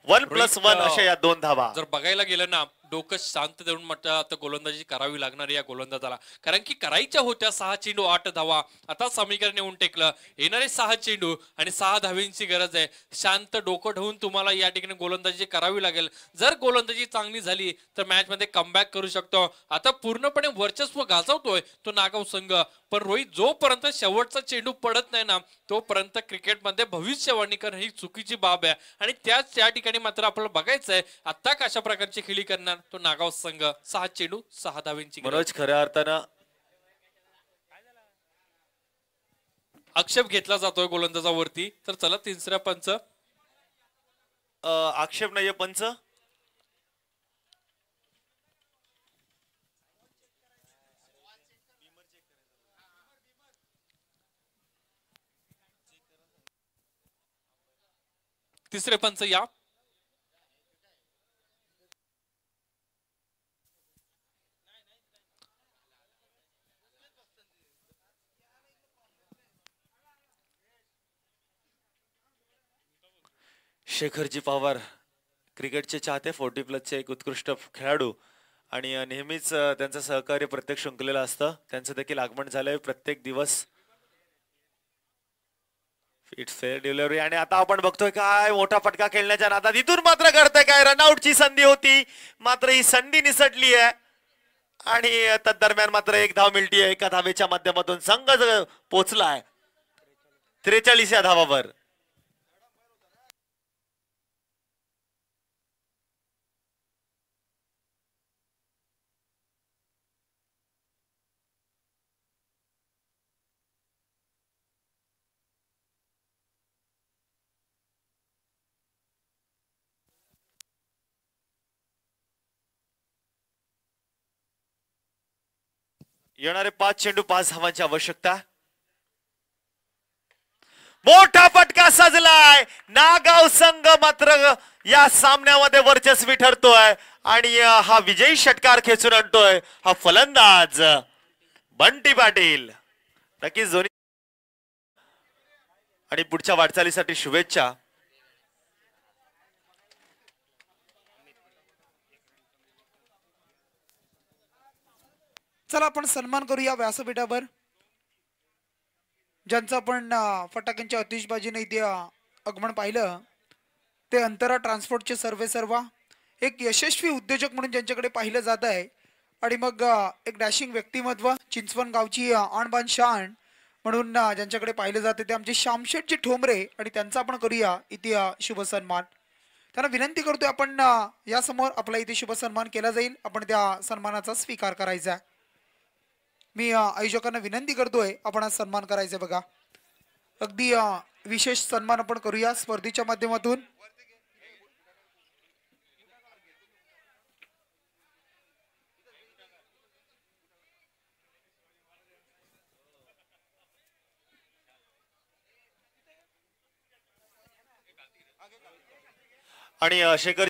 1+1 अशा या 2 धावा. जर बघायला गेलं ना, डोकं शांत देऊन म्हटलं आता गोलंदाजी करावी लागणार या गोलंदाजाला, कारण की करायच्या होत्या 6 चेंडू 8 धावा. आता समीकरण येऊन टेकलं. येणारे 6 चेंडू आणि 6 धावांची गरज आहे. शांत डोकं ठेवून तुम्हाला या ठिकाणी गोलंदाजी करावी लागेल. जर गोलंदाजी चांगली झाली तर मॅच मध्ये कमबॅक करू शकतो. आता पूर्णपणे वर्चस्व गाजवतोय तो नागाव संघ, पण रोहित जोपर्यंत शेवटचा चेंडू पडत नाही ना, तोपर्यंत क्रिकेटमध्ये भविष्यवाणी करणं ही चुकीची बाब आहे. आणि त्याच त्या ठिकाणी मात्र आपल्याला बघायचंय आता कशा प्रकारची खेळी करणार तो नागाव संघ. 6 चेंडू 6 धावांची. मनोज, खऱ्या अर्थानं आक्षेप घेतला जातोय गोलंदाजावरती. तर चला तिसऱ्या पंच. आक्षेप नाहीये पंच. तिसरे पंच या. शेखरजी पवार, क्रिकेटचे चाहते, 40+ एक उत्कृष्ट खेळाडू आणि नेहमीच त्यांचं सहकार्य प्रत्येक शृंखलेला असतं. त्यांचं देखील आगमन झालंय. प्रत्येक दिवस इट्स फेअर डिलिव्हरी आणि आता आपण बघतोय काय मोठा फटका खेळण्याच्या नादात इथून मात्र घडतंय काय रनआउटची संधी होती मात्र ही संधी निसटली आहे आणि तदरम्यान मात्र एक धाव मिळतीये एका धावेच्या माध्यमातून संघ पोचलाय 43 या धावावर. येणारे 5 चेंडू 5 धावांची आवश्यकता. मोठा फटका सजलाय नागाव संघ मात्र या सामन्यामध्ये वर्चस्वी ठरतोय आणि हा विजयी षटकार खेचून आणतोय हा फलंदाज बंटी पाटील. नक्कीच दोन्ही आणि पुढच्या वाटचालीसाठी शुभेच्छा. चला आपण सन्मान करूया व्यासपीठावर ज्यांचं आपण फटाक्यांच्या आतिषबाजीने इथे आगमन पाहिलं ते अंतरा ट्रान्सपोर्टचे सर्वेसर्वा एक यशस्वी उद्योजक म्हणून ज्यांच्याकडे पाहिलं जात आहे आणि मग एक डॅशिंग व्यक्तिमत्व चिंचवण गावची आणबाण शान म्हणून ज्यांच्याकडे पाहिलं जाते ते आमचे श्यामशेठजी ठोंबरे आणि त्यांचा आपण करूया इथे शुभ सन्मान. त्यांना विनंती करतोय आपण यासमोर आपला इथे शुभ सन्मान केला जाईल आपण त्या सन्मानाचा स्वीकार करायचा आहे. मी आयोजकांना विनंती करतोय आपण आज सन्मान करायचा बघा अगदी विशेष सन्मान आपण करूया स्पर्धेच्या माध्यमातून. आणि शेखर